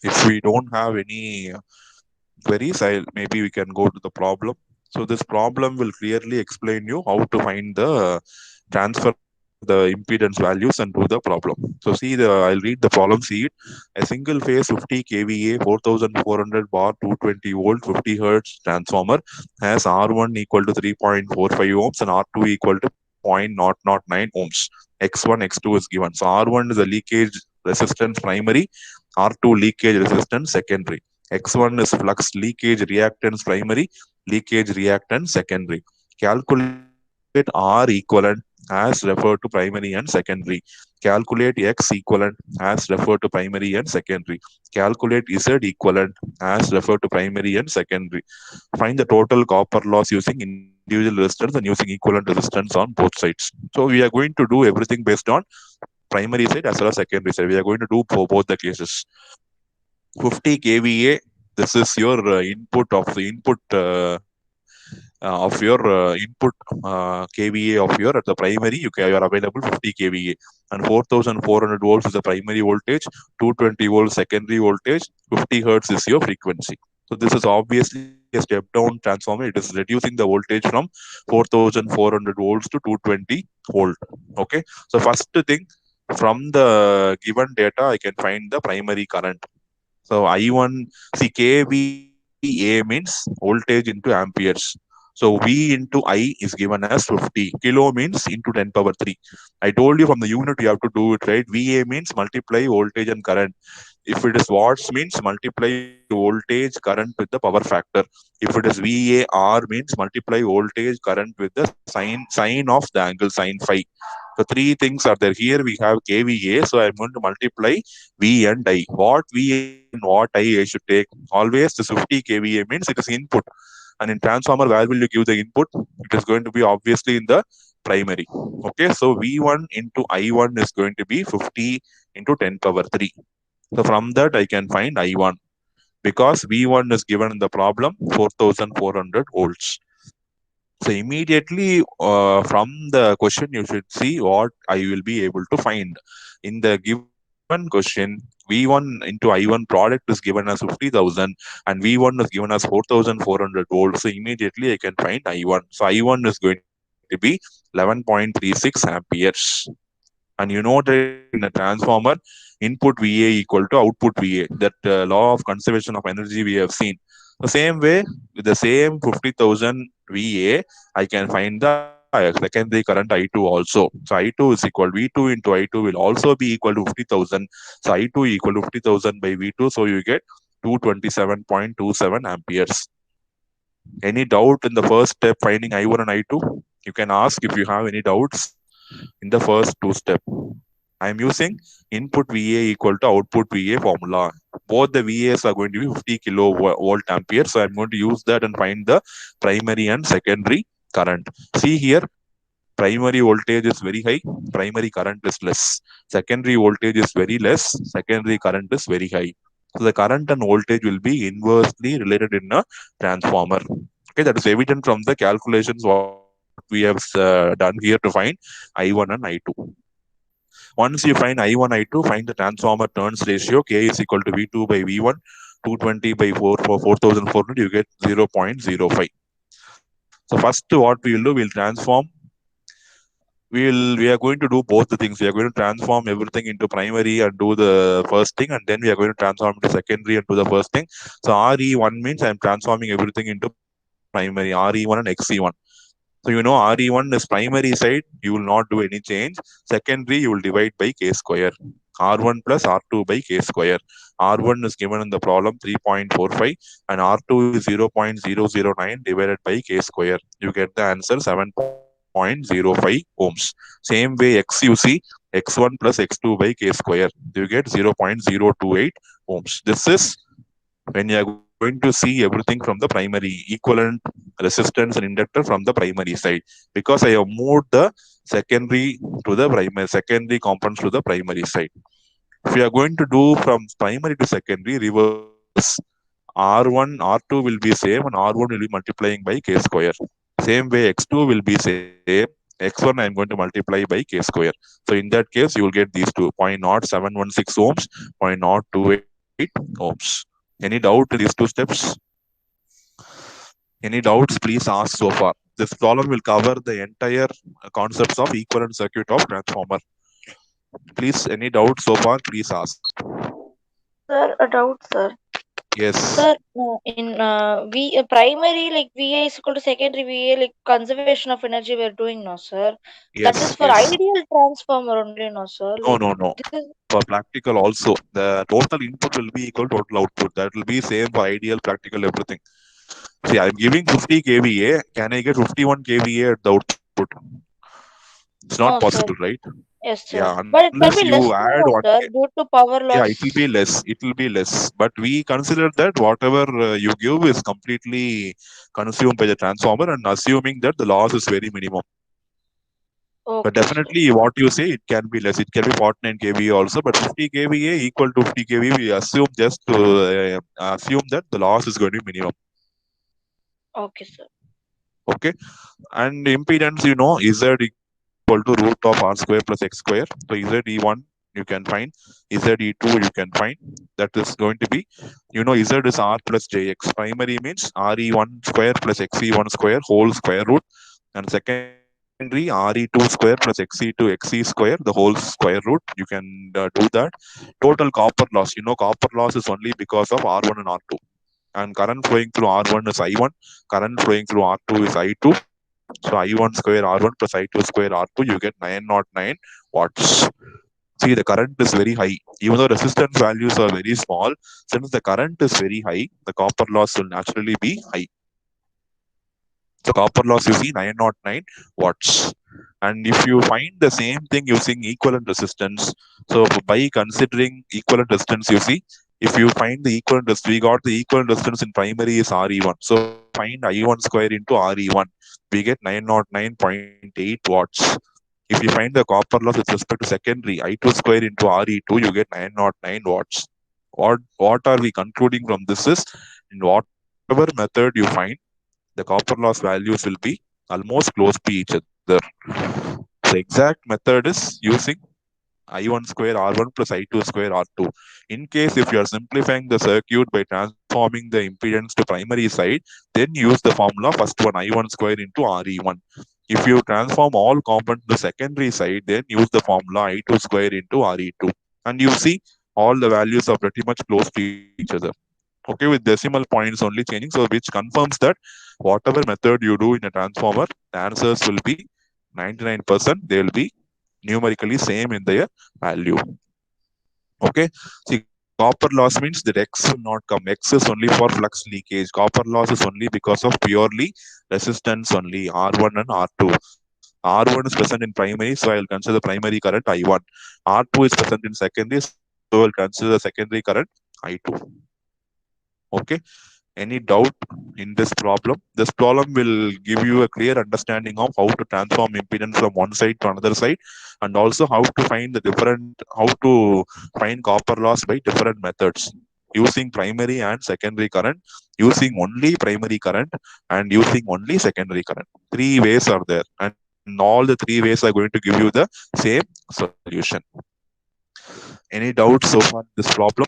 If we don't have any queries, maybe we can go to the problem. So this problem will clearly explain you how to find the transfer the impedance values and do the problem. So see I'll read the problem. See it. A single phase 50 kVA 4400 bar 220 volt 50 hertz transformer has R1 equal to 3.45 ohms and R2 equal to 0.009 ohms. X1 X2 is given. So R1 is a leakage resistance primary, R2 leakage resistance secondary. X1 is flux leakage reactance primary, leakage reactance secondary. Calculate R equivalent as referred to primary and secondary. Calculate X equivalent as referred to primary and secondary. Calculate Z equivalent as referred to primary and secondary. Find the total copper loss using individual resistance and using equivalent resistance on both sides. So we are going to do everything based on primary side as well as secondary side. We are going to do for both the cases. 50 kVA, this is your input of the input of your input kVA of your at the primary. You are available 50 kVA and 4400 volts is the primary voltage, 220 volts secondary voltage, 50 hertz is your frequency. So this is obviously a step down transformer. It is reducing the voltage from 4400 volts to 220 volt. Okay. So first thing, from the given data I can find the primary current. So I1, see kVA means voltage into amperes. So V into I is given as 50. Kilo means into 10 power 3. I told you from the unit you have to do it right. VA means multiply voltage and current. If it is watts means multiply voltage current with the power factor. If it is VAR means multiply voltage current with the sign of the angle sine phi. So three things are there. Here we have kVA. So I'm going to multiply V and I. What V and what I should take? Always this 50 kVA means it is input. And in transformer, where will you give the input? It is going to be obviously in the primary. Okay, so V1 into I1 is going to be 50 into 10 power 3. So from that I can find I1 because V1 is given in the problem 4400 volts. So immediately from the question, you should see what I will be able to find. In the given question, V1 into I1 product is given as 50,000 and V1 is given as 4400 volts. So immediately I can find I1. So I1 is going to be 11.36 amperes. And you know that in a transformer, input VA equal to output VA. That law of conservation of energy we have seen. The same way, with the same 50,000 VA, I can find the secondary current I2 also. So I2 is equal V2 into I2 will also be equal to 50,000. So I2 equal to 50,000 by V2. So you get 227.27 amperes. Any doubt in the first step finding I1 and I2? You can ask if you have any doubts in the first two steps. I am using input VA equal to output VA formula. Both the VAs are going to be 50 kilovolt ampere. So I'm going to use that and find the primary and secondary current. See here, primary voltage is very high, primary current is less. Secondary voltage is very less, secondary current is very high. So the current and voltage will be inversely related in a transformer. Okay, that is evident from the calculations what we have done here to find I1 and I2. Once you find I1, I2, find the transformer turns ratio. K is equal to V2 by V1, 220 by 4 for 4400, you get 0.05. So first what we will do, we'll transform. We are going to do both the things. We are going to transform everything into primary and do the first thing, and then we are going to transform into secondary and do the first thing. So RE1 means I'm transforming everything into primary, RE1 and XE1. So you know RE1 is primary side, you will not do any change. Secondary, you will divide by K square. R1 plus R2 by K square. R1 is given in the problem 3.45 and R2 is 0.009 divided by K square. You get the answer 7.05 ohms. Same way X you see X1 plus X2 by K square. You get 0.028 ohms. This is when you are going to see everything from the primary equivalent resistance and inductor from the primary side, because I have moved the secondary to the primary, secondary components to the primary side. If you are going to do from primary to secondary, reverse. R1, R2 will be same and R1 will be multiplying by K square. Same way X2 will be same. X1 I am going to multiply by K square. So in that case, you will get these two, 0.0716 ohms, 0.028 ohms. Any doubt in these two steps? Any doubts, please ask so far. This problem will cover the entire concepts of equivalent circuit of transformer. Please, any doubts so far, please ask. Sir, a doubt, sir. Yes, Sir, in V primary, like VA is equal to secondary VA, like conservation of energy we're doing now, sir. That is yes, for yes. ideal transformer only, no, sir. No, Like no, no. this is For practical also, the total input will be equal to total output. That will be same for ideal, practical, everything. See, I'm giving 50 kVA. Can I get 51 kVA at the output? It's not no, possible, sir. right? Yes, Yeah, sir. unless But it you can be add less one. now, sir, due to power Yeah, it will be loss. less. It will be less. But we consider that whatever you give is completely consumed by the transformer and assuming that the loss is very minimum. But Okay, sir. definitely what you say, it can be less. It can be 49 kVA also, but 50 kVA equal to 50 kVA, we assume just to assume that the loss is going to be minimum. Okay, sir. Okay. And impedance, Z equal to root of R square plus X square. So ZE1 you can find, ZE2 you can find. That is going to be, Z is R plus JX. Primary means RE1 square plus XE1 square whole square root. And secondary RE2 square plus XE2 XE square, the whole square root. You can do that. Total copper loss. Copper loss is only because of R1 and R2. And current flowing through R1 is I1, current flowing through R2 is I2. So I1 square R1 plus I2 square R2, you get 909 watts. See, the current is very high. Even though resistance values are very small, since the current is very high, the copper loss will naturally be high. So copper loss you see 909 watts. And if you find the same thing using equivalent resistance, so by considering equivalent resistance, you see, if you find the equivalent resistance, we got the equivalent resistance in primary is RE1. So find I1 square into RE1, we get 909.8 watts. If you find the copper loss with respect to secondary, I2 square into RE2, you get 909 watts. What are we concluding from this is, in whatever method you find, the copper loss values will be almost close to each other. The exact method is using I1 square R1 plus I2 square R2. In case if you are simplifying the circuit by transforming the impedance to primary side, then use the formula first one I1 square into RE1. If you transform all components to the secondary side, then use the formula I2 square into RE2. And you see all the values are pretty much close to each other. Okay, with decimal points only changing, so which confirms that whatever method you do in a transformer, the answers will be 99%. They will be numerically same in their value. Okay. See, copper loss means that X will not come. X is only for flux leakage. Copper loss is only because of purely resistance only. R1 and R2. R1 is present in primary, so I will consider the primary current I1. R2 is present in secondary, so I will consider the secondary current I2. Okay. Any doubt in this problem? This problem will give you a clear understanding of how to transform impedance from one side to another side, and also how to find how to find copper loss by different methods, using primary and secondary current, using only primary current, and using only secondary current. Three ways are there, and all the three ways are going to give you the same solution. Any doubts so far in this problem?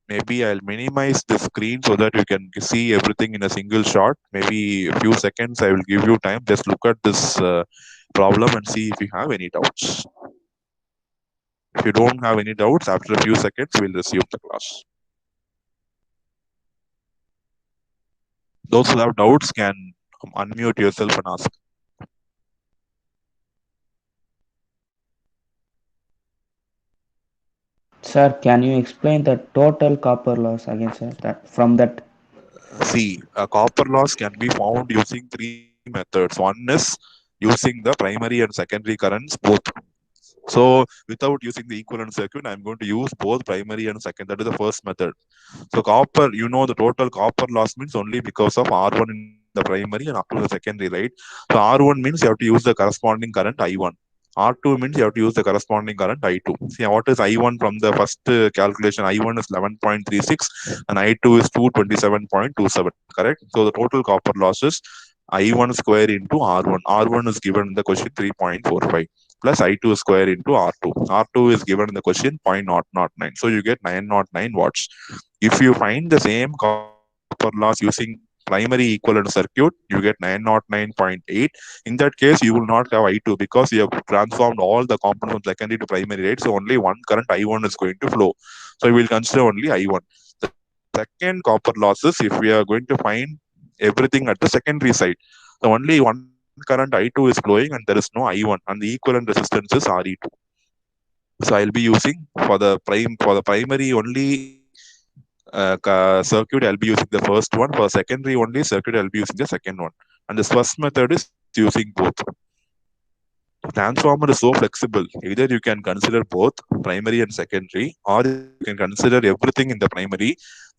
Maybe I'll minimize the screen so that you can see everything in a single shot. Maybe a few seconds I will give you time. Just look at this problem and see if you have any doubts. If you don't have any doubts, after a few seconds, we'll resume the class. Those who have doubts can unmute yourself and ask. Sir, can you explain the total copper loss again, sir? That from that. See, copper loss can be found using three methods. One is using the primary and secondary currents both. So without using the equivalent circuit, I'm going to use both primary and second. That is the first method. So copper, the total copper loss means only because of R1 in the primary and R2 in the secondary, right? So R1 means you have to use the corresponding current I1. R2 means you have to use the corresponding current I2. See, what is I1 from the first calculation? I1 is 11.36 and I2 is 227.27, correct? So the total copper loss is I1 square into R1. R1 is given in the question 3.45. plus I2 square into R2. R2 is given in the question 0.009. So you get 909 watts. If you find the same copper loss using primary equivalent circuit, you get 909.8. In that case, you will not have I2 because you have transformed all the components from secondary to primary, right? So only one current I1 is going to flow. So we will consider only I1. The second copper losses, if we are going to find everything at the secondary side, so only one current I2 is flowing and there is no I1, and the equivalent resistance is Re2. So I'll be using for the primary only circuit, I'll be using the first one. For secondary only circuit, I'll be using the second one. And this first method is using both. Transformer is so flexible. Either you can consider both primary and secondary, or you can consider everything in the primary,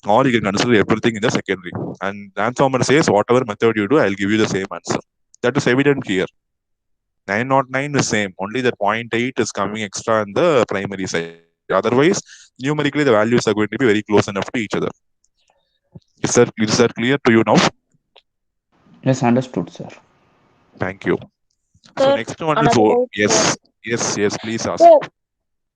or you can consider everything in the secondary. And transformer says whatever method you do, I'll give you the same answer. That is evident here. 909 is same. Only the zero point 0.8 is coming extra in the primary side. Otherwise, numerically the values are going to be very close enough to each other. Is that clear to you now? Yes, understood, sir. Thank you. So Sir, next one is another doubt here. yes, yes, yes. Please ask.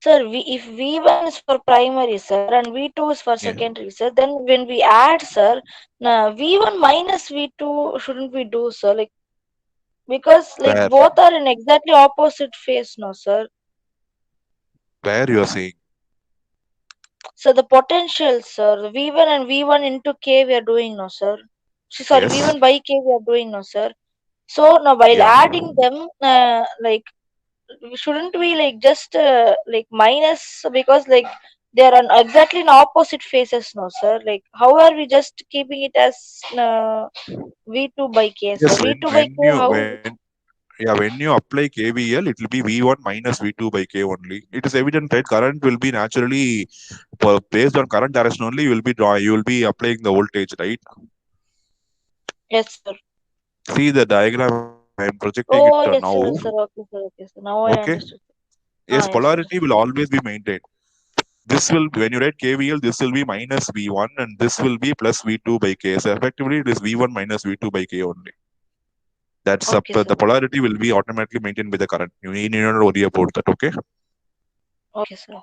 Sir, if V1 is for primary, sir, and V2 is for Yeah. secondary, sir, then when we add, sir, V1 minus V2 shouldn't we do, sir? Like, because like Where both are in exactly opposite phase, no, sir. where you are saying So the potential, sir, the V1 and V1 into K we are doing, no, sir. Sorry, yes, V1 by K we are doing, no, sir. So now while yeah. adding them, like shouldn't we like just like minus, because like they are on exactly in opposite phases, no, sir. Like how are we just keeping it as V2 by K, sir? Yes, V2 by K, how? when you apply KVL, it will be V1 minus V2 by K only. It is evident, right? Current will be naturally based on current direction only. You will be applying the voltage, right? Yes, sir. See the diagram. I'm projecting it Oh, now. yes, sir. Okay, sir. Okay, sir. Now I Okay. understood. Yes, Yes, sir. polarity will always be maintained. This will, when you write KVL, this will be minus V1 and this will be plus V2 by K. So effectively, it is V1 minus V2 by K only. That's up. Okay, The sir. polarity will be automatically maintained by the current. You need not worry about that. Okay. Okay, sir.